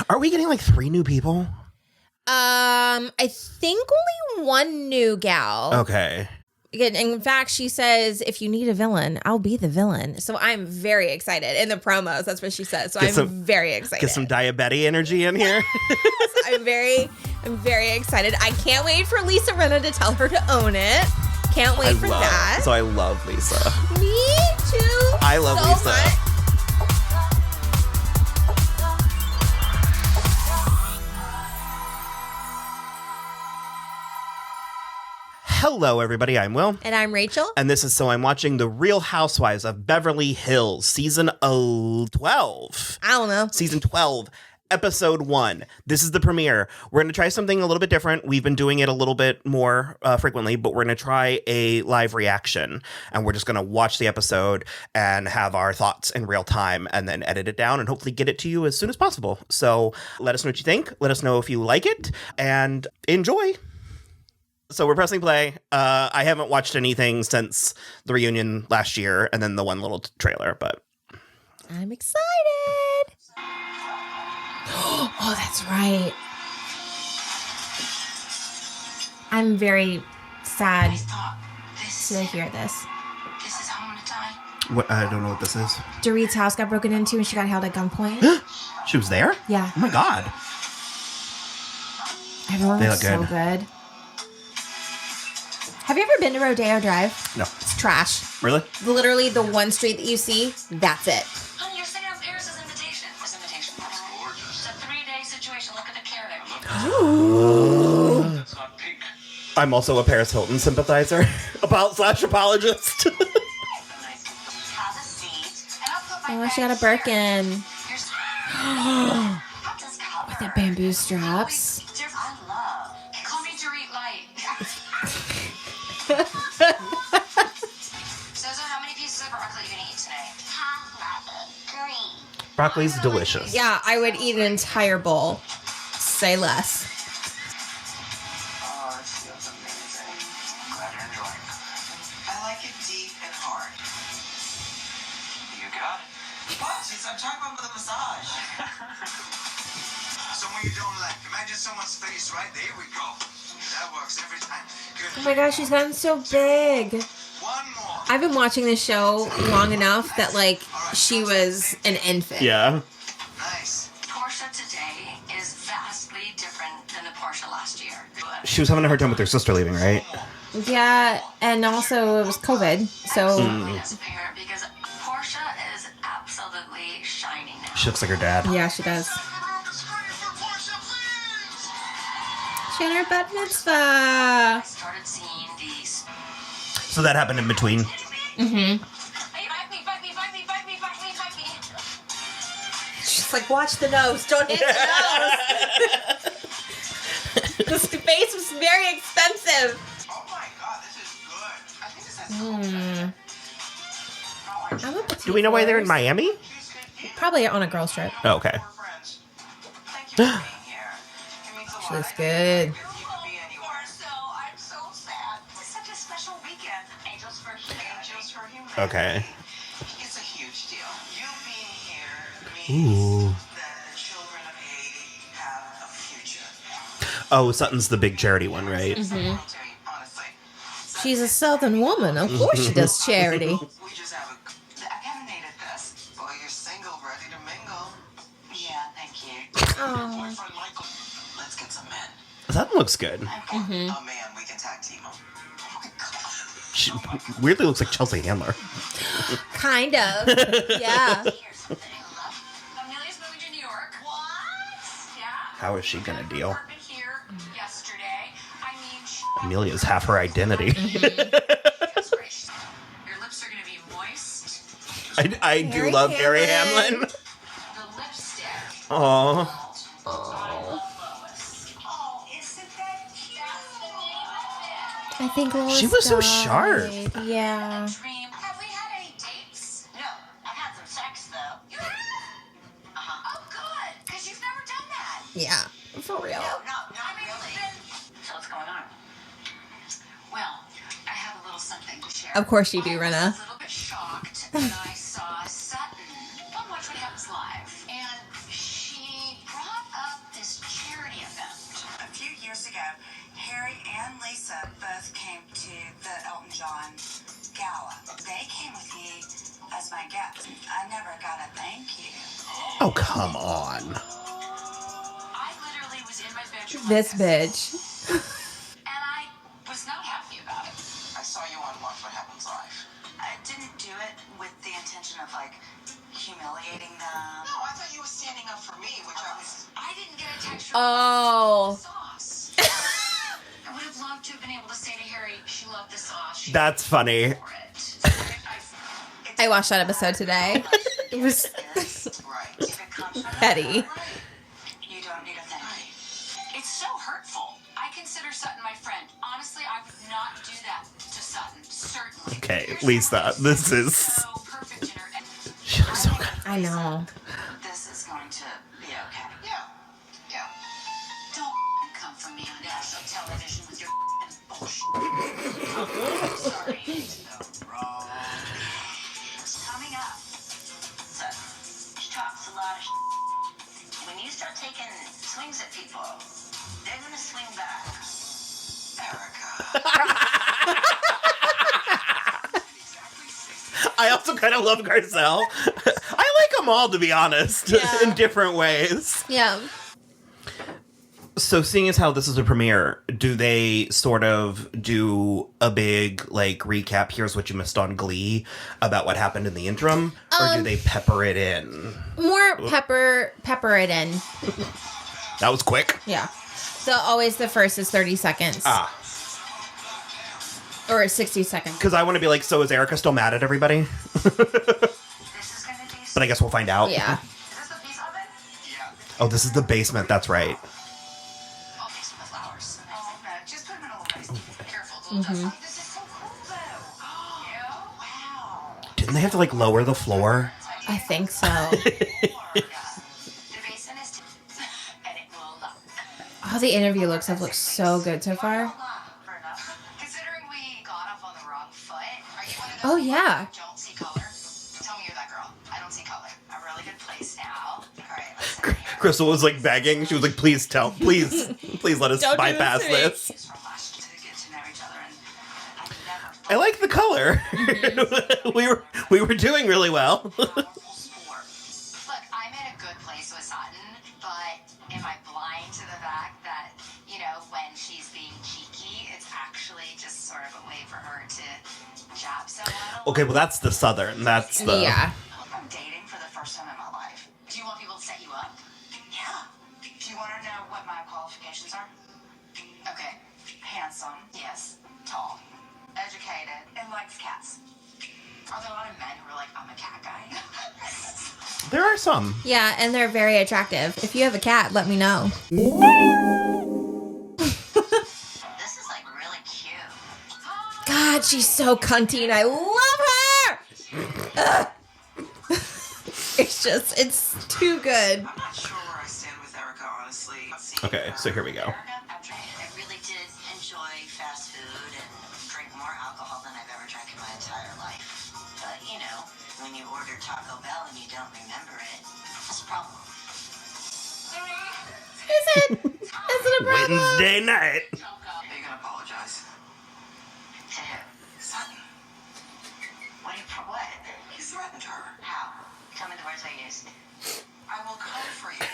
Are we getting like 3 new people? I think only one new gal. Okay. In fact, she says, if you need a villain, I'll be the villain. So I'm very excited. In the promos, that's what she says. So I'm very excited. Get some diabetes energy in here. Yes, I'm very excited. I can't wait for Lisa Rinna to tell her to own it. Can't wait for that. So I love Lisa. Me too. I love Lisa. Much. Hello, everybody. I'm Will. And I'm Rachel. And this is So I'm Watching the Real Housewives of Beverly Hills, Season 12. I don't know. Season 12, Episode 1. This is the premiere. We're going to try something a little bit different. We've been doing it a little bit more frequently, but we're going to try a live reaction. And we're just going to watch the episode and have our thoughts in real time and then edit it down and hopefully get it to you as soon as possible. So let us know what you think. Let us know if you like it and enjoy. So we're pressing play. I haven't watched anything since the reunion last year and then the one little trailer, but I'm excited. Oh, that's right. I'm very sad to hear this. This is home to die. what? I don't know what this is. Dorit's house got broken into and she got held at gunpoint. She was there? Yeah. Oh my God. Everyone They was look so good. Have you ever been to Rodeo Drive? No. It's trash. Really? Literally the one street that you see, that's it. Honey, you're sitting on Paris's invitation. This invitation. That's gorgeous. It's a 3-day situation. Look at the care there. That's not pink. I'm also a Paris Hilton sympathizer. /apologist. Have a seat. And I'll put my Oh, she got a Birkin Here's with the bamboo straps. I love. Call me Dorit Light. Sozo, how many pieces of broccoli are you gonna eat today? Broccoli's delicious. Yeah, I would eat an entire bowl. Say less. Oh, it feels amazing. Glad you're enjoying it. I like it deep and hard. You got it. What? I'm talking about the massage. Someone you don't like. Imagine someone's face right there. We go. That works every time. Good. Oh my gosh, she's gotten so big. One more. I've been watching this show long enough that, like, she was an infant. Yeah. Nice. Portia today is vastly different than the Portia last year. But She was having a hard time with her sister leaving, right? Yeah, and also it was COVID, so as a parent, because Portia is absolutely shining now. She looks like her dad. yeah, she does. She had her bat mitzvah. I started seeing these. So that happened in between. Mm-hmm. Hey, bite me, bite me, bite me, bite me, bite me, bite me. She's like, watch the nose, don't hit the nose. This face was very expensive. Oh my God, this is good. I think this has I'm a petite Do we know why they're in force. Miami? Probably on a girls trip. Oh, okay. We're friends. Thank you for being here. It means a lot. She looks good. You could be anywhere. I'm so sad. It's such a special weekend. Angels for humanity. Angels for humanity. Okay. It's a huge deal. You being here Ooh. means that the children of Haiti have a future. Oh, Sutton's the big charity one, right? Mm-hmm. Honestly. She's a Southern woman. Of course she does charity. We just have a... I caffeinated this. Boy, you're single, ready to mingle. Yeah, thank you. Oh. Boyfriend Michael. Let's get some men. That looks good. Mm-hmm. Oh man, we can tag team them. Oh my God. She weirdly looks like Chelsea Handler. Kind of. Yeah. Here's something, love. Amelia's moving to New York. What? Yeah. How is she gonna deal? Apartment here yesterday. I mean, Amelia's half her identity. feels great. Your lips are gonna be moist. I do Harry love Harry Hamlin. Hamlin. The lipstick. Aww. I love Lois. Oh, isn't that cute? I think Lois She was so died. sharp. Yeah. Dream. Have we had any dates? No. I've had some sex, though. You have? Uh-huh. Oh, good. Because you've never done that. Yeah. For real. No, not really. So what's going on? Well, I have a little something to share. Of course you do, I was Rinna. a little bit shocked when I saw Sutton on Watch What Happens Live. And she brought come on. I literally was in my bedroom. This like this, bitch. and I was not happy about it. I saw you on Watch What Happens Live. I didn't do it with the intention of like humiliating them. No, I thought you were standing up for me, which I was. I didn't get a text from Oh. sauce. I would have loved to have been able to say to Harry, she loved the sauce. She That's funny. for it. I watched that episode today. It was Right. If it comes from petty. you don't need a thing. It's so hurtful. I consider Sutton my friend. Honestly, I would not do that to Sutton. Certainly. Okay, Here's Lisa, someone this is... so perfect in her. And She looks so good. I know. this is going to be okay. Yeah. Yeah. Don't come for me on national television with your bullshit. Sorry. Wrong. Coming up. Sutton, she talks a lot of When you start taking swings at people, they're gonna swing back. Erika. I also kind of love Garcelle. I like them all, to be honest, Yeah. in different ways. Yeah. So seeing as how this is a premiere, do they sort of do a big, like, recap, here's what you missed on Glee, about what happened in the interim? Or do they pepper it in? More pepper it in. That was quick. Yeah. So always the first is 30 seconds. Ah. Or 60 seconds. Because I want to be like, so is Erika still mad at everybody? This is gonna be. But I guess we'll find out. Yeah. Is this the piece of it? Yeah. Oh, this is the basement. That's right. I'll mix with the flowers. Oh, no, just put them in a little place. Careful, it's a little dust. This is so cool, though. Yeah? Wow. Didn't they have to, like, lower the floor? I think so. The basin is and it will up. All the interview looks have looked so good so far. Considering we got off on the wrong foot, are you one of those Oh, people yeah. who don't see color? Tell me you're that girl. I don't see color. I'm a really good place now. All right, listen here. Crystal was, like, begging. She was like, please please let us Don't do bypass this to me. this. It's from last to get to know each other, and I never I like the color. we were doing really well. powerful sport. Look, I'm in a good place with Sutton, but am I blind to the fact that, you know, when she's being cheeky, it's actually just sort of a way for her to jab someone? Okay, well that's the Southern. That's the Yeah. I'm dating for the first time in my life. Do you want people to set you up? Yeah. Do you want to know what my qualifications are? Okay. Handsome. Yes. Tall. Educated. And likes cats. Are there a lot of men who are like, I'm a cat guy? There are some. Yeah, and they're very attractive. If you have a cat, let me know. This is like really cute. God, she's so cunty and I love her! Ugh. It's too good. I'm not sure where I stand with Erika, honestly. Okay, so here we go. I really did enjoy fast food and drink more alcohol than I've ever drank in my entire life. But, you know, when you order Taco Bell and you don't remember it, that's a problem. Is it? Is it a problem? Wednesday night. Are you gonna apologize? To who? Sutton. What do you, for what? You threatened her. How? Tell me the words I used. I will come for you.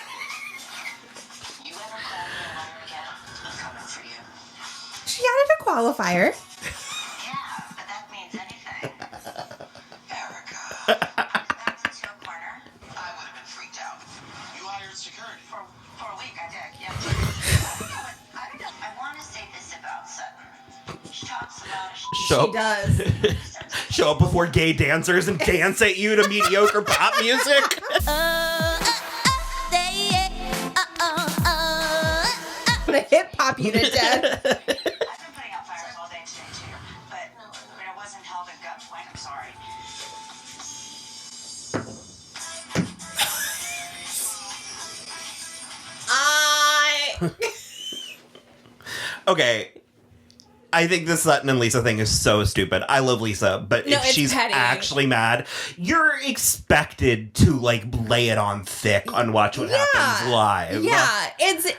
You ever call me a liar again? I'm coming for you. She added a qualifier. Yeah, but that means anything. Erika. Back into a corner. I would have been freaked out. You hired security. For a week, I did, yeah. I don't know. I want to say this about Sutton. She talks a lot of Show She does. show up before gay dancers and dance at you to mediocre pop music. I'm gonna hip hop you to death. I've been putting out fires all day today, too. But when I wasn't held at gunpoint, I'm sorry. Okay. I think the Sutton and Lisa thing is so stupid. I love Lisa, but No, if it's she's petty. actually mad, you're expected to, like, lay it on thick on Watch What Happens Live. Yeah, it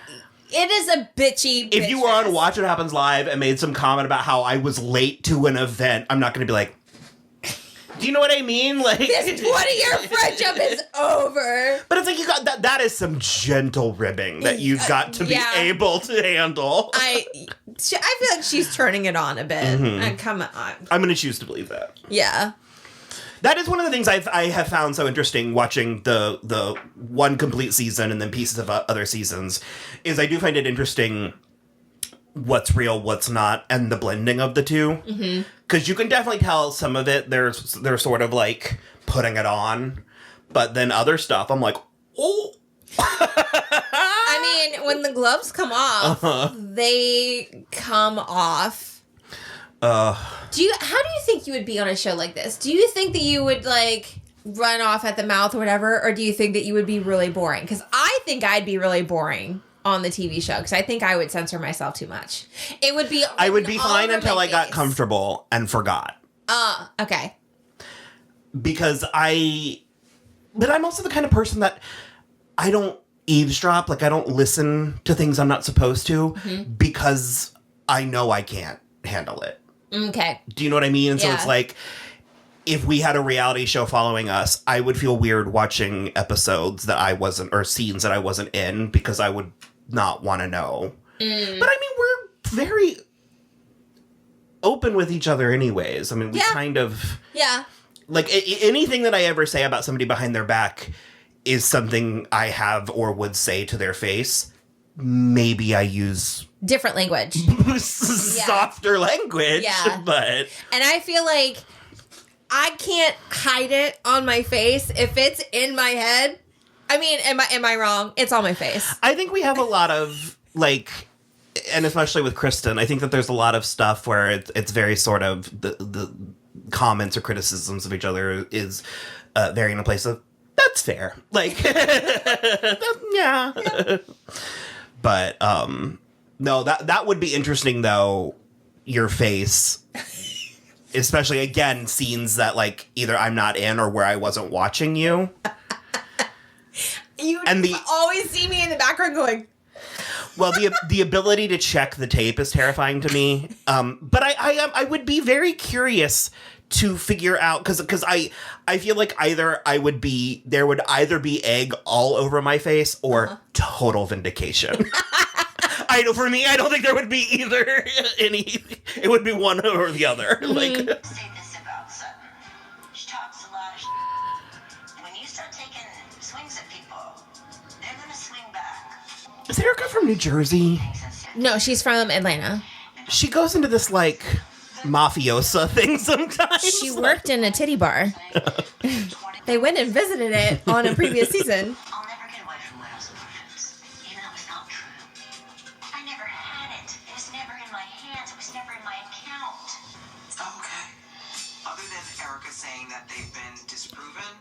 is a bitchy. If you were on bitch Watch What Happens Live and made some comment about how I was late to an event, I'm not going to be like, Do you know what I mean? Like This 20-year friendship is over. But it's like you got that is some gentle ribbing that you've got to be able to handle. I feel like she's turning it on a bit. And come on. I'm going to choose to believe that. Yeah. That is one of the things I have found so interesting watching the one complete season and then pieces of other seasons is I do find it interesting what's real, what's not, and the blending of the two. Because you can definitely tell some of it, they're sort of like putting it on. But then other stuff, I'm like, oh. I mean, when the gloves come off, they come off. How do you think you would be on a show like this? Do you think that you would like run off at the mouth or whatever, or do you think that you would be really boring? Because I think I'd be really boring on the TV show because I think I would censor myself too much. It would be. I would be fine until I got comfortable and forgot. Okay. Because but I'm also the kind of person that I don't eavesdrop. Like I don't listen to things I'm not supposed to because I know I can't handle it. Okay. Do you know what I mean? And so it's like, if we had a reality show following us, I would feel weird watching episodes that I wasn't, or scenes that I wasn't in, because I would not want to know. But I mean, we're very open with each other anyways. I mean, we kind of... Yeah. Like, anything that I ever say about somebody behind their back is something I have or would say to their face. Maybe I use... different language. Softer language. Yeah. But... And I feel like I can't hide it on my face if it's in my head. I mean, am I wrong? It's on my face. I think we have a lot of, like, and especially with Kristen, I think that there's a lot of stuff where it's very sort of the comments or criticisms of each other is very in a place of, that's fair. Like, yeah. But, no, that would be interesting, though, your face. Especially, again, scenes that, like, either I'm not in or where I wasn't watching you. You always see me in the background going... Well, the ability to check the tape is terrifying to me. But I would be very curious to figure out, because I feel like there would either be egg all over my face or total vindication. I know, for me, I don't think there would be either it would be one or the other. Like, Say this about Sutton. She talks a lot of shit. When you start taking swings at people, they're gonna swing back. is Erika from New Jersey? No, she's from Atlanta. She goes into this, like, mafiosa thing sometimes. She worked in a titty bar. They went and visited it on a previous season. I'll never get away from widows and orphans, even though it's not true. I never had it. It was never in my hands. It was never in my account. Okay. Other than Erika saying that they've been disproven,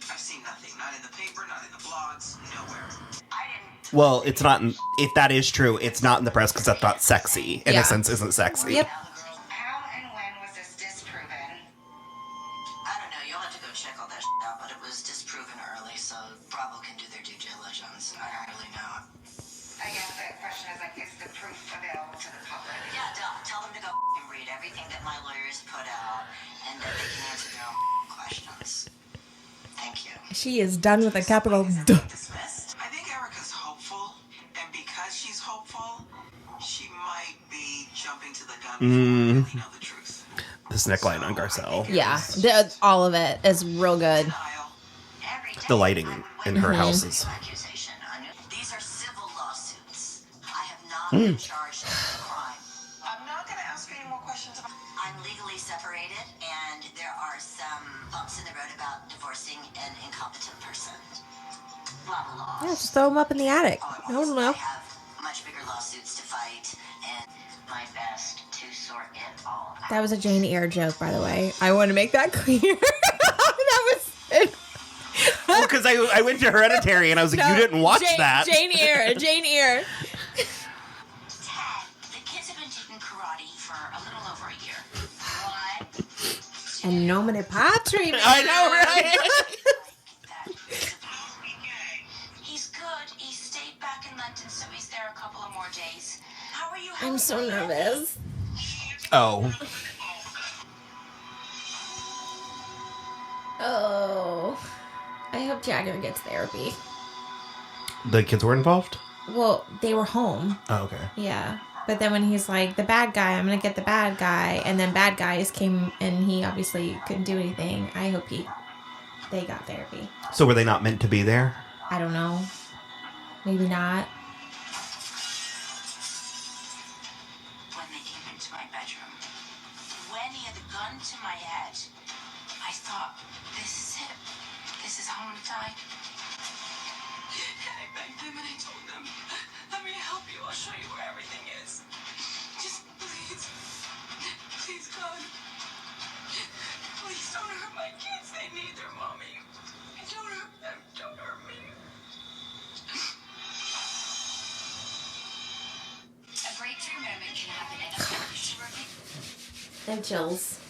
I've seen nothing. Not in the paper, not in the blogs, nowhere. I didn't. Well, it's not. If that is true, it's not in the press because that's not sexy. Innocence isn't sexy. Yep. How and when was this disproven? I don't know. You'll have to go check all that shit out, but it was disproven early, so Bravo can do their due diligence. I don't really know. I guess the question is, like, is the proof available to the public? Yeah, tell them to go and read everything that my lawyers put out, and that they can answer their own questions. Thank you. She is done with a capital D. Dismissed. I think Erika's hopeful, and because she's hopeful, she might be jumping to the gun before we really know the truth. This neckline on Garcelle. Yeah, all of it is real good. Denial. The lighting in her house is... These are civil lawsuits. I have not been charged with a crime. I'm not going to ask any more questions about... I'm legally separated, and there are some bumps in the road about divorcing an incompetent person. Blah, blah, blah. Yeah, just throw them up in the attic. I don't know. I have much bigger lawsuits to fight, and my best to sort it all out. That was a Jane Eyre joke, by the way. I want to make that clear. That was it. Well, because I went to Hereditary and I was like, you didn't watch that. Jane Eyre. Jane Eyre. Ted, the kids have been taking karate for a little over a year. One, And nomine patri. I know, right? He's good. He stayed back in London, so he's there a couple of more days. How are you? I'm so nervous. Oh. Oh. I hope Jagger gets therapy. The kids were involved? Well, they were home. Oh, okay. Yeah. But then when he's like, the bad guy, I'm going to get the bad guy. And then bad guys came and he obviously couldn't do anything. I hope they got therapy. So were they not meant to be there? I don't know. Maybe not. When they came into my bedroom, when he had the gun to my head, I thought, this is it. This is how I'm gonna die. And I begged them and I told them, let me help you. I'll show you where everything is. Just please, please, God. Please don't hurt my kids. They need their mommy. Don't hurt them. Don't hurt me. A breakthrough moment can happen anytime. And chills.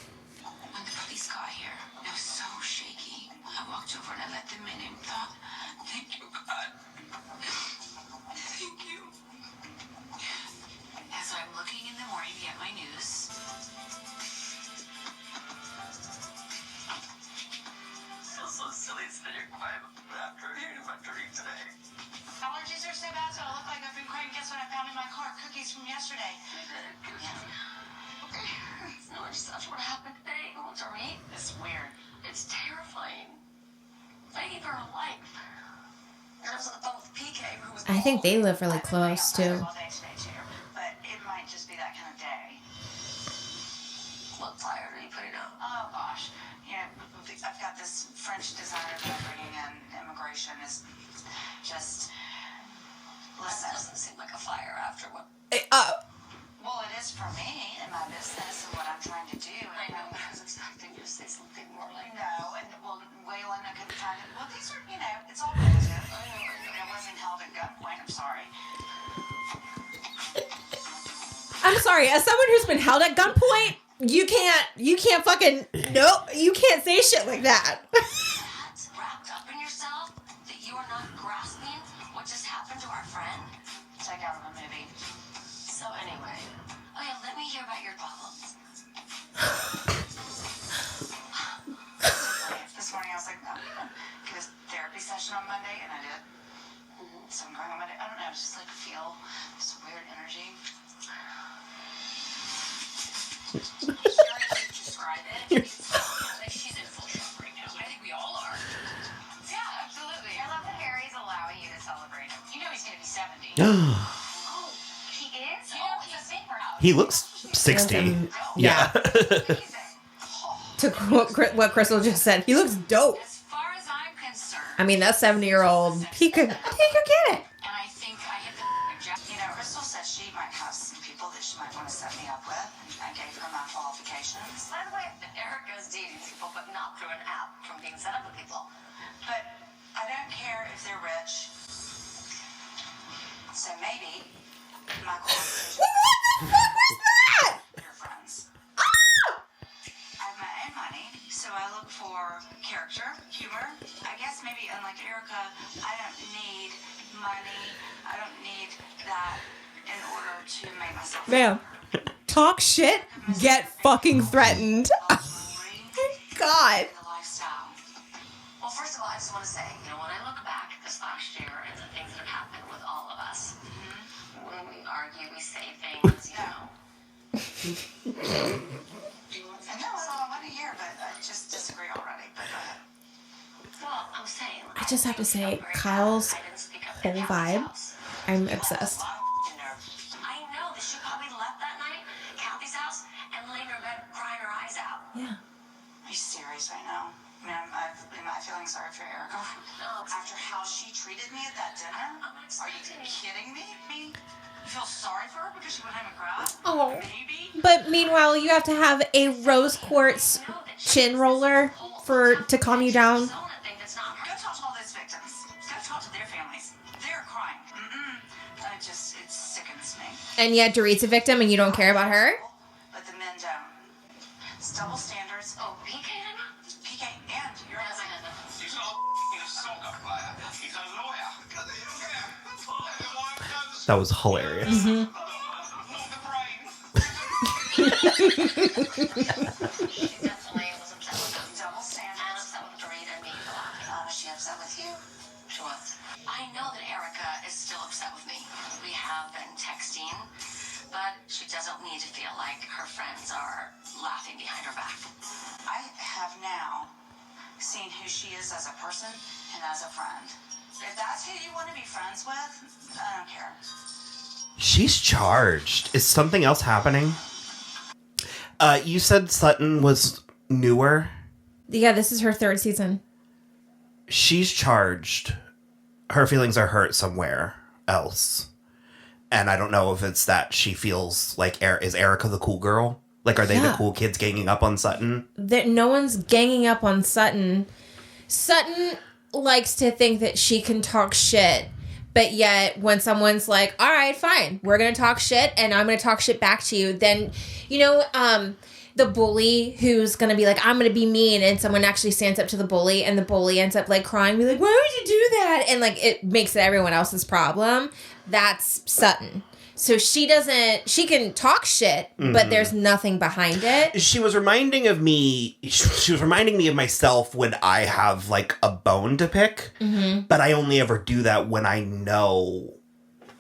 When the police got here, it was so shaky. I walked over and I let them in and thought, thank you, God. Thank you. As I'm looking in the morning at my news, feels so silly sitting quiet after hearing about Dorit today. Allergies are so bad, so I look like I've been crying. Guess what I found in my car? Cookies from yesterday. No, that's what happened today. Oh, Dorit. It's weird. It's terrifying. I gave her a life. And I was on the phone with PK, who was I think they live really close, too. All day today, too. But it might just be that kind of day. What flyer are you putting out? Oh, gosh. Yeah, I've got this French designer that I'm bringing in. Immigration is just... That Listen. doesn't seem like a flyer after what... Well, it is for me and my business and what I'm trying to do. I know, but I was expecting you to say something more like... No, and well, Waylon, I couldn't find it. Well, these are, it's all relative. It wasn't held at gunpoint. I'm sorry. I'm sorry. As someone who's been held at gunpoint, you can't fucking... Nope. You can't say shit like that. That's wrapped up in yourself that you are not grasping what just happened to our friend. Take out of a movie. So anyway, let me hear about your problems. This morning I was like, I'm gonna get a therapy session on Monday, and I did. So I'm going on Monday. I don't know, just like feel this weird energy. Describe it. Like she's in full shock right now. I think we all are. Yeah, absolutely. I love that Harry's allowing you to celebrate him. You know he's gonna be 70. Oh, he is? Oh, he's a bigger. He looks 60. Yeah. To quote what Crystal just said, he looks dope. As far as I'm concerned. I mean, that 70-year-old, he could get it. And I think I hit the jack. Crystal said she might have some people that she might want to set me up with. And I gave her my qualifications. By the way, Erika's dating people, but not through an app from being set up with people. But I don't care if they're rich. So maybe my qualifications. What the fuck was that? Your friends. I have my own money, so I look for character, humor. I guess maybe unlike Erika, I don't need money. I don't need that in order to make myself. Ma'am, talk shit, get fucking threatened. God. The lifestyle. Well, first of all, I just want to say, when I look back at this last year and the things that have happened with all of us, when we argue, we say things, I know it's all I want to hear, but I just disagree already. But go ahead. Well, I'm saying... I just have to say, Kyle's whole vibe, I'm obsessed. I know that she probably left that night at Kathy's house and laid in her bed crying her eyes out. Yeah. Are you serious right now? I mean, am I feeling sorry for Erika? No. After how she treated me at that dinner? Are you kidding me? You feel sorry for her because she went home and cried? Oh. Maybe? But meanwhile, you have to have a rose quartz chin roller to calm you down. Go talk to all those victims. Go talk to their families. They're crying. It sickens me. And yet Dorit's a victim and you don't care about her? But the men don't. It's double standards. Oh, PK, PK and your husband. He's not a soccer player. He's a lawyer. That was hilarious. Mm-hmm. She definitely was upset with us. Double standards. And upset with upset with me. We have been texting, but she doesn't need to feel like her friends are laughing behind her back. I have now seen who she is as a person and as a friend. If that's who you want to be friends with, I don't care. She's charged. Is something else happening? You said Sutton was newer. Yeah, this is her 3rd season. She's charged. Her feelings are hurt somewhere else. And I don't know if it's that she feels like, is Erika the cool girl? Like, are they the cool kids ganging up on Sutton? No one's ganging up on Sutton. Sutton likes to think that she can talk shit. But yet, when someone's like, all right, fine, we're going to talk shit, and I'm going to talk shit back to you, then, the bully who's going to be like, I'm going to be mean, and someone actually stands up to the bully, and the bully ends up, like, crying, be like, why would you do that? And, like, it makes it everyone else's problem. That's Sutton. So she can talk shit, but there's nothing behind it. She was reminding me of myself when I have, like, a bone to pick, but I only ever do that when I know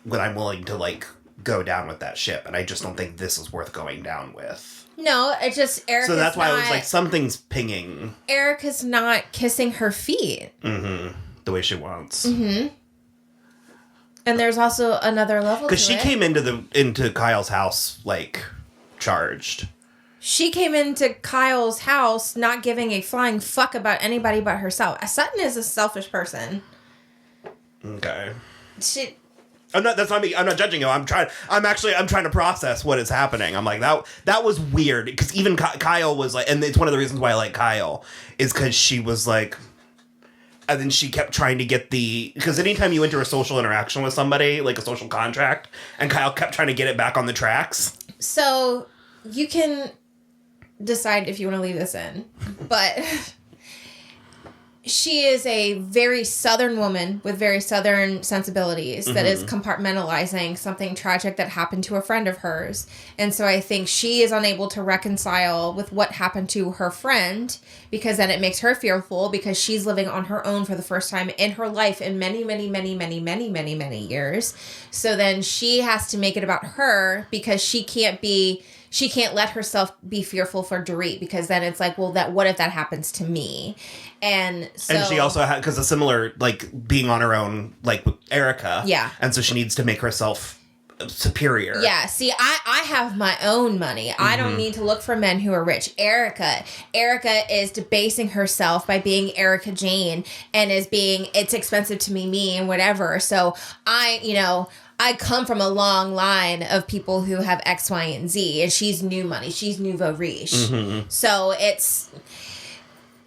when I'm willing to, like, go down with that ship, and I just don't think this is worth going down with. No, it's just Erika's So that's why I was like, something's pinging. Erika's not kissing her feet. The way she wants. And there's also another level to it. Because she came into Kyle's house, like, charged. She came into Kyle's house not giving a flying fuck about anybody but herself. Sutton is a selfish person. Okay. She... That's not me. I'm not judging you. I'm trying to process what is happening. I'm like, that was weird. Because even Kyle was like, and it's one of the reasons why I like Kyle, is because she was like, and then she kept trying to get because anytime you enter a social interaction with somebody, like a social contract, and Kyle kept trying to get it back on the tracks. So, you can decide if you want to leave this in, but she is a very Southern woman with very Southern sensibilities that is compartmentalizing something tragic that happened to a friend of hers. And so I think she is unable to reconcile with what happened to her friend, because then it makes her fearful, because she's living on her own for the first time in her life in many, many, many, many, many, many, many years. So then she has to make it about her, because she can't let herself be fearful for Dorit, because then it's like, well, what if that happens to me? And so... And she also had, because a similar, like, being on her own, like, with Erika. Yeah. And so she needs to make herself superior. Yeah, see, I have my own money. I don't need to look for men who are rich. Erika is debasing herself by being Erika Jane, and it's expensive to be me and whatever. So I come from a long line of people who have X, Y, and Z, and she's new money. She's nouveau riche. So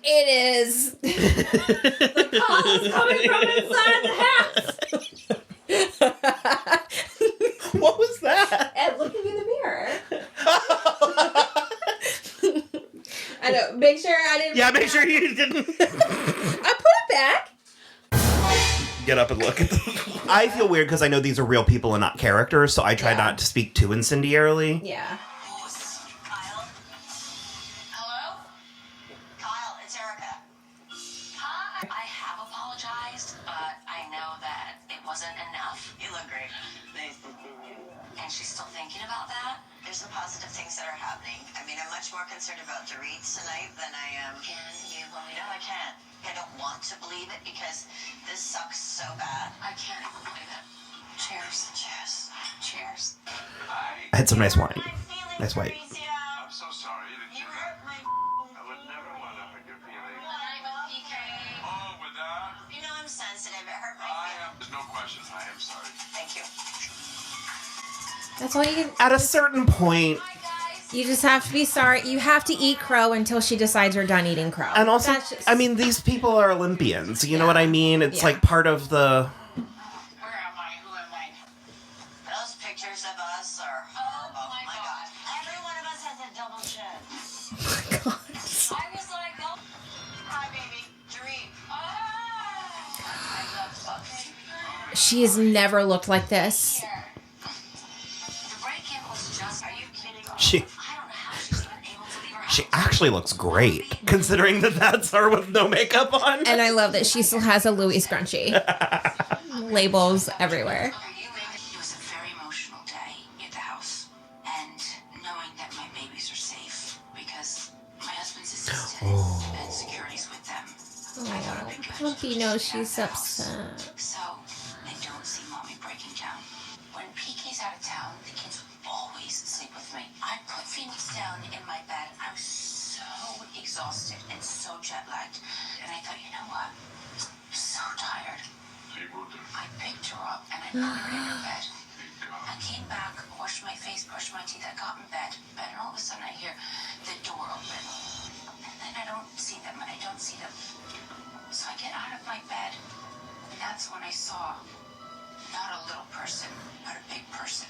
it is... The call is coming from inside the house. What was that? And looking in the mirror. I know. Make sure I didn't... Yeah, make sure you didn't... I put it back. Get up and look at them. I feel weird because I know these are real people and not characters, so I try not to speak too incendiarily. Yeah. Kyle? Hello? Kyle, it's Erika. Hi. I have apologized, but I know that it wasn't enough. You look great. Nice to see you. And she's still thinking about that. There's some positive things that are happening. I mean, I'm much more concerned about Dorit tonight than I am... Can you believe No, I it? can't. I don't want to believe it because this sucks so bad. I can't even believe it. Cheers. Cheers. Cheers. I had some nice wine. Nice white. I'm so sorry. You hurt my I would never want to hurt your feelings. Oh, with that, You know I'm sensitive. It hurt my feelings. there's no question. I am sorry. Thank you. That's all you can... At a certain point, You just have to be sorry. You have to eat crow until she decides you're done eating crow. and also, That's just... I mean, these people are Olympians. You know what I mean? It's like part of the... Where am I? Who am I? Those pictures of us are... Oh my God. Every one of us has a double chin. Oh my God. I was like, oh. Hi, baby. Dorit. I love fucking. She has never looked like this. Here. The break-in was just. Are you kidding me? She... I don't know how she's even able to leave her house. She actually looks great, considering that that's her with no makeup on. And I love that she still has a Louis scrunchie. Labels everywhere. Are you? and security's with them. Oh, Puppy knows she's upset. So they don't see mommy breaking down. When PK's out of town, the kids always sleep with me. I put Phoenix down in my bed. I was so exhausted and so jet lagged. And I thought, you know what? I'm so tired. I picked her up and I put her in her bed. I came back, washed my face, brushed my teeth. I got in bed, and all of a sudden I hear the door open. And then I don't see them. So I get out of my bed, and that's when I saw not a little person, but a big person.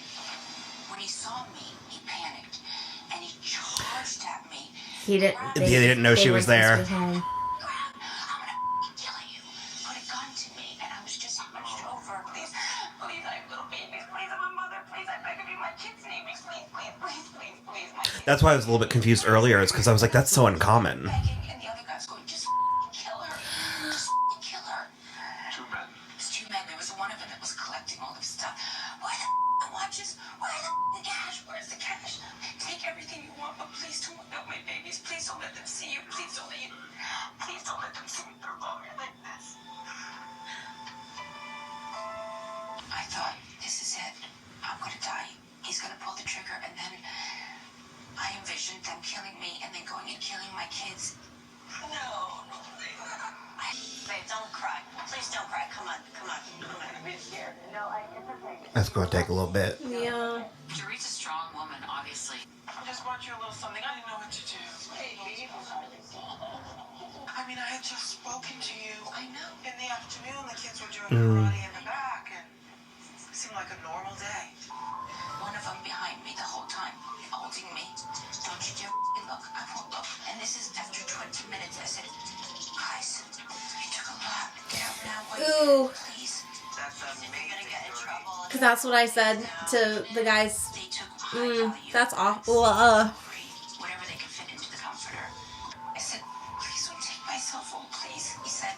When he saw me, he panicked, and he charged at me. He didn't. They didn't know she was there. I'm gonna kill you. Put a gun to me, and I was just hunched over. Please, I have little babies. Please, I'm a mother. Please, I beg of you, my kids need me. Please, my kids. That's why I was a little bit confused earlier. It's because I was like, that's so uncommon. Begging, and the other guy was going, just kill her. Just kill her. Two men. It's two men. There was one of them that was collecting all of his stuff. Where the watches? Where the cash? Where's the cash? Take everything you want, but please don't let my babies. Please don't let them see you. Please don't let them see me through longer like this. I thought, this is it. I'm gonna die. He's gonna pull the trigger, and then I envisioned them killing me and then going and killing my kids. No. Babe, don't cry. Please don't cry. Come on. I'm really scared. No, it's okay. That's going to take a little bit. Yeah. Dorit's a strong woman, obviously. I just brought you a little something. I didn't know what to do. I mean, I had just spoken to you. I know. In the afternoon, the kids were doing karate in the back, and it seemed like a normal day. One of them behind me the whole time, holding me. Don't you dare look. I won't look. And this is after 20 minutes. I said, guys, you took a lot. Get out now. Wait. Ooh. Please. That's You're going to get in trouble. Because that's what I said to the guys. They took high value. That's awful. Whatever they could fit into the comforter. I said, please don't take my cell phone, please. He said,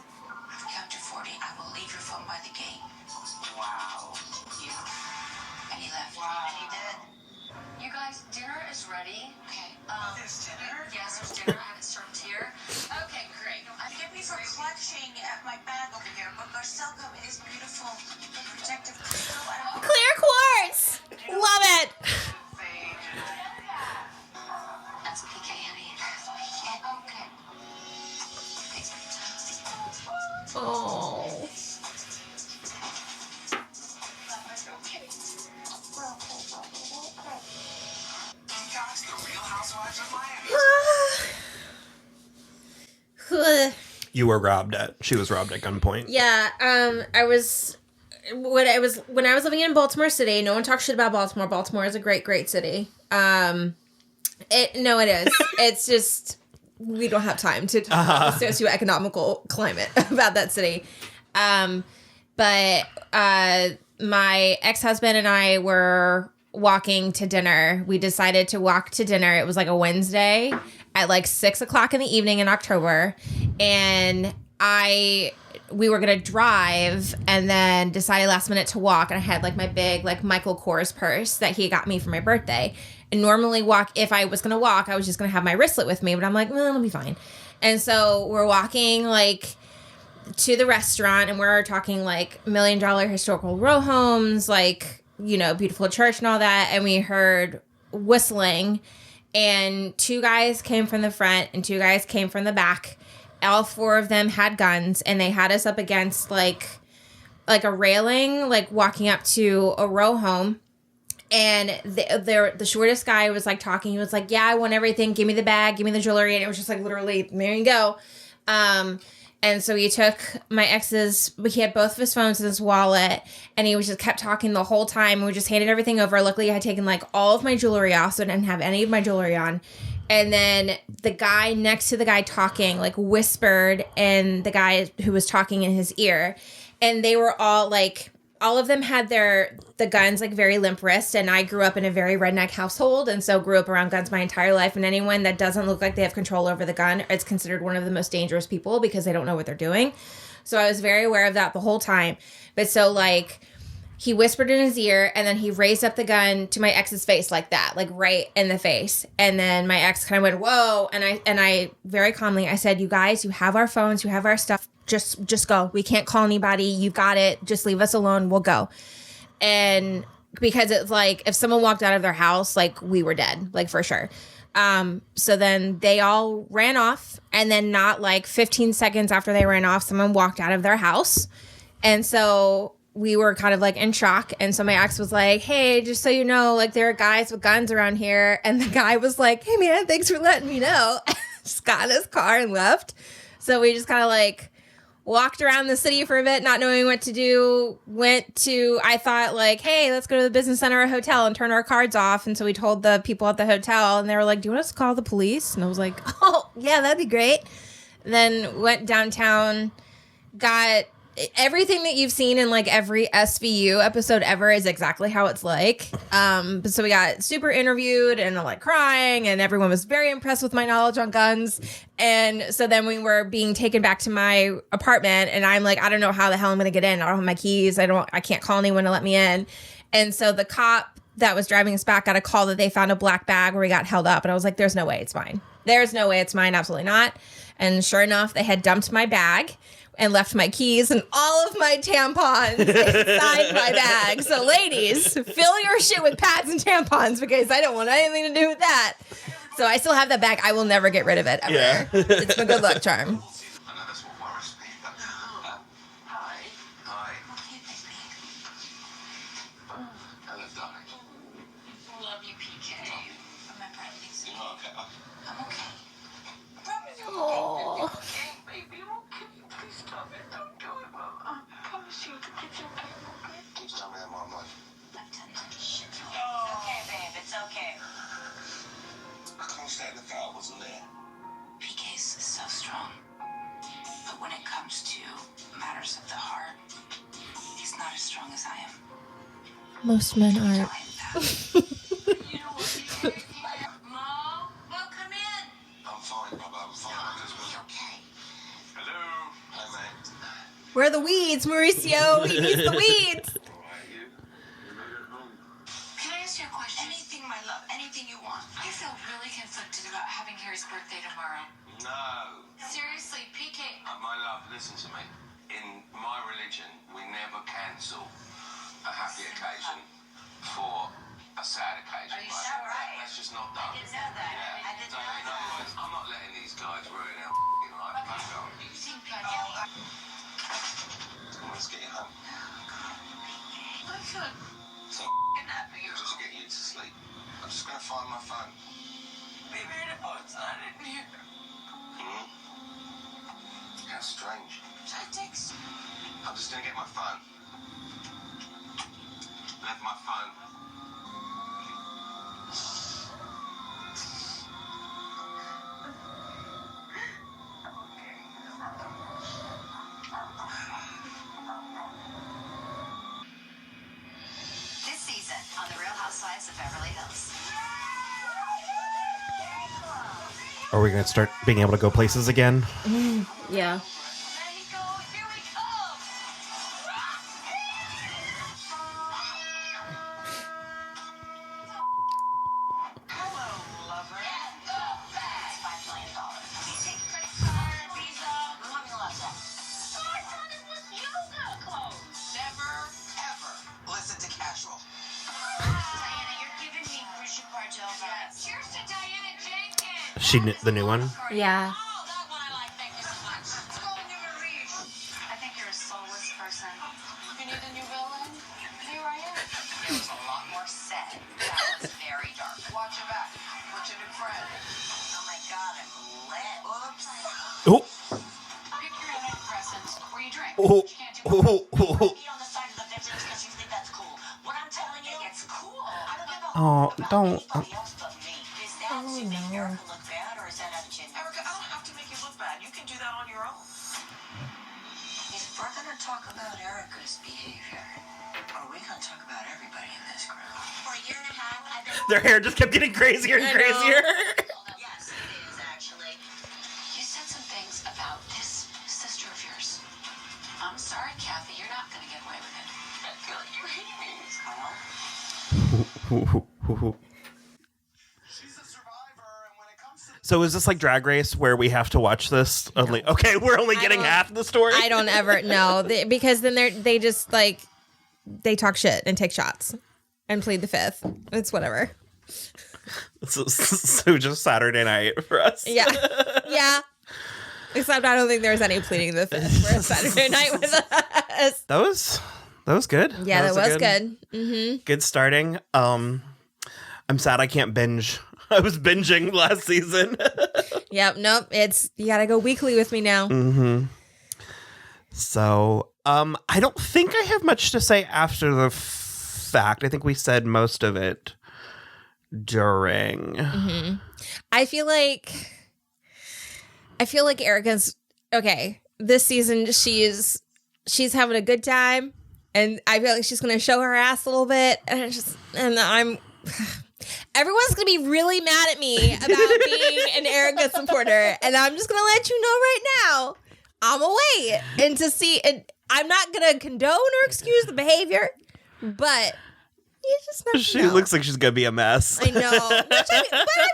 count to 40. I will leave your phone by the gate. wow. Yeah. And he left. And he did. You guys, dinner is ready. Okay. There's dinner? Yes, there's dinner. I have it served here. Okay, great. Forgive me for clutching at my bag over here, but Garcelle got me this beautiful protective crystal. Clear quartz. Love it. That's PK, honey. Okay. Thanks for your time. Oh. Guys, the Real Housewives of Miami. You were robbed at. She was robbed at gunpoint. Yeah, I was when I was living in Baltimore City. No one talks shit about Baltimore. Baltimore is a great city. It is. It's just we don't have time to talk about the socioeconomical climate about that city. But my ex-husband and I were walking to dinner. We decided to walk to dinner. It was like a Wednesday at like 6:00 in the evening in October. And we were going to drive and then decided last minute to walk. And I had like my big like Michael Kors purse that he got me for my birthday. And normally if I was going to walk, I was just going to have my wristlet with me. But I'm like, well, it'll be fine. And so we're walking like to the restaurant and we're talking like $1 million historical row homes, like, you know, beautiful church and all that. And we heard whistling and 2 guys came from the front and 2 guys came from the back. All 4 of them had guns and they had us up against like a railing, like walking up to a row home. And the shortest guy was like talking. He was like, yeah, I want everything. Give me the bag. Give me the jewelry. And it was just like literally, there you go. And so he took my ex's, he had both of his phones in his wallet, and he was just kept talking the whole time. We just handed everything over. Luckily, I had taken like all of my jewelry off, so I didn't have any of my jewelry on. And then the guy next to the guy talking, like whispered in the guy who was talking in his ear. And they were all like, all of them had the guns like very limp wrist, and I grew up in a very redneck household, and so grew up around guns my entire life. And anyone that doesn't look like they have control over the gun is considered one of the most dangerous people because they don't know what they're doing. So I was very aware of that the whole time. But so like he whispered in his ear, and then he raised up the gun to my ex's face like that, like right in the face. And then my ex kind of went, whoa. And I very calmly, I said, you guys, you have our phones, you have our stuff. Just go. We can't call anybody. You got it. Just leave us alone. We'll go. And because it's like, if someone walked out of their house, like we were dead, like for sure. So then they all ran off, and then not like 15 seconds after they ran off, someone walked out of their house. And so we were kind of like in shock. And so my ex was like, hey, just so you know, like there are guys with guns around here. And the guy was like, hey man, thanks for letting me know. Just got in his car and left. So we just kind of like walked around the city for a bit, not knowing what to do. I thought like, hey, let's go to the business center or hotel and turn our cards off. And so we told the people at the hotel, and they were like, do you want us to call the police? And I was like, oh yeah, that'd be great. And then went downtown, got everything that you've seen in like every SVU episode ever is exactly how it's like. So we got super interviewed and like crying, and everyone was very impressed with my knowledge on guns. And so then we were being taken back to my apartment, and I'm like, I don't know how the hell I'm going to get in. I don't have my keys. I can't call anyone to let me in. And so the cop that was driving us back got a call that they found a black bag where we got held up. And I was like, there's no way it's mine. There's no way it's mine. Absolutely not. And sure enough, they had dumped my bag and left my keys and all of my tampons inside my bag. So ladies, fill your shit with pads and tampons, because I don't want anything to do with that. So I still have that bag. I will never get rid of it ever. Yeah. It's my good luck charm. I know that's what worries me. Hi. Hello, darling. Love you, PK. Remember, everything's okay. Okay. I'm okay. I promise you. Oh. Okay, baby, I'm okay. Please stop it. Don't do it, Mama. I promise you. It's okay. Okay? Please tell me that my money. Lieutenant, shit. It's okay, babe. It's okay. I can't stand the thought I wasn't there. PK's so strong. But when it comes to matters of the heart, he's not as strong as I am. Most men aren't. You know what, PK? Mom? Well, come in. I'm fine, Bubba. I'm fine. I just Be want okay. Hello. Hi, mate. Where are the weeds, Mauricio? He needs the weeds. All right, you. You made it home. Can I ask you a question? Anything, my love, anything you want. I feel really conflicted about having Harry's birthday tomorrow. No. Seriously, PK. My love, listen to me. In my religion, we never cancel a happy occasion for a sad occasion. Are you sure? Right. That's just not done. I didn't know that. Yeah. I didn't So, know in that. other words, I'm not letting these guys ruin our life. Back on. You seem good. Let's get you home. I feel So, happy. just to get you to sleep. I'm just gonna find my phone. Maybe it's not in here. How strange. Tactics. I'm just gonna get my phone. Left my phone. This season on The Real Housewives of Beverly Hills. Are we going to start being able to go places again? Yeah. There he goes. Here we come. Hello, lover. It's $5 million. Take credit card, Visa. I'm having a lot of fun. Oh, I thought it was yoga clothes. Never, ever listen to Casual. Diana, you're giving me Crucial Cargel vibes. Cheers to Diana Jenkins. The new one? Yeah. Oh, that one I like. Thank you so much. Let's go, New Marie. I think you're a soulless person. You need a new villain? Here I am. There was a lot more said. That was very dark. Watch your back. What's your new friend? Oh my god, I'm lit. Oops. Oh. Pick your antidepressants or you drink. Oh. You can't do Oh. Be on the side of the victims because you think that's cool. What I'm telling you, it's cool. I don't give a Oh, about don't. anybody else but me. Is that to make Erica look bad, or is that out of genuine? Erica, I don't have to make you look bad. You can do that on your own. If we're gonna talk about Erica's behavior, are we gonna talk about everybody in this group? For a year and a half, I've been. Their hair just kept getting crazier and crazier. Yes, it is actually. You said some things about this sister of yours. I'm sorry, Kathy. You're not going to get away with it. I feel like you're hating So is this like Drag Race where we have to watch this? Only okay, we're only getting half the story. I don't ever know because then they just like they talk shit and take shots and plead the fifth. It's whatever. So just Saturday night for us. Yeah. Except I don't think there's any pleading the fifth for a Saturday night with us. That was good. Yeah, that was good. Mm-hmm. Good starting. I'm sad I can't binge. I was binging last season. Yep. Nope. You gotta go weekly with me now. Mm-hmm. So, I don't think I have much to say after the fact. I think we said most of it during. Mm-hmm. I feel like Erika's okay. This season, she's having a good time, and I feel like she's gonna show her ass a little bit, everyone's gonna be really mad at me about being an Erika supporter, and I'm just gonna let you know right now, I'm gonna wait and to see. And I'm not gonna condone or excuse the behavior, but you just never She know. looks like she's gonna be a mess. I know, but I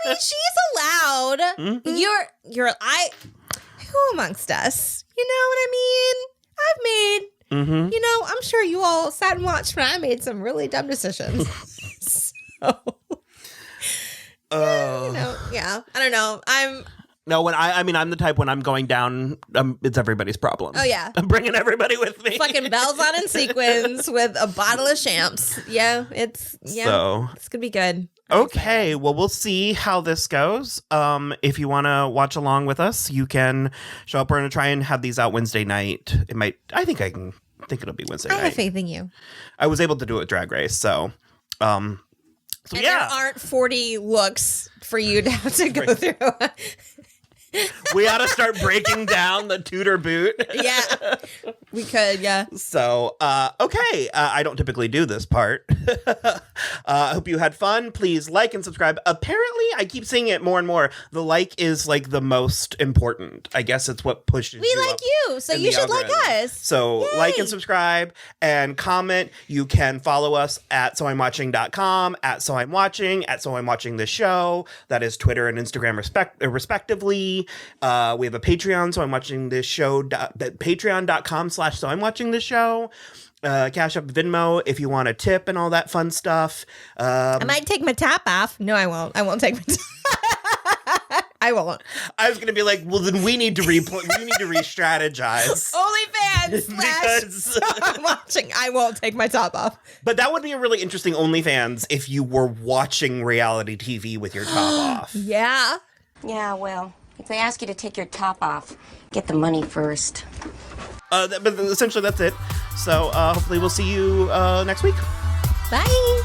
mean, she's allowed. Mm-hmm. Who amongst us? You know what I mean? I've made. Mm-hmm. You know, I'm sure you all sat and watched when I made some really dumb decisions. So. I don't know. I'm the type when I'm going down, it's everybody's problem. Oh, yeah. I'm bringing everybody with me. fucking bells on in sequins with a bottle of champs. Yeah, it's gonna be good. Okay, well, we'll see how this goes. If you want to watch along with us, you can show up. We're going to try and have these out Wednesday night. I think it'll be Wednesday night. I have faith in you. I was able to do it with Drag Race, so and there aren't 40 looks for you to have to go through. We ought to start breaking down the Tudor boot. Yeah, we could, yeah. So, okay. I don't typically do this part. I hope you had fun. Please like and subscribe. Apparently, I keep seeing it more and more. The like is like the most important. I guess it's what pushes We like you, so you should like us. So like and subscribe and comment. You can follow us at soimwatching.com, at soimwatching, at soimwatching the show. That is Twitter and Instagram respectively. We have a Patreon, so I'm watching this show, patreon.com/so I'm watching this show. Cashapp, Venmo, if you want a tip and all that fun stuff. I might take my top off. No, I won't. I won't take my top. I won't. I was gonna be like, well, then we need to re-strategize. OnlyFans / I'm watching. I won't take my top off. But that would be a really interesting OnlyFans if you were watching reality TV with your top off. Yeah. Yeah, well, if they ask you to take your top off, get the money first. But essentially that's it. So hopefully we'll see you next week. Bye.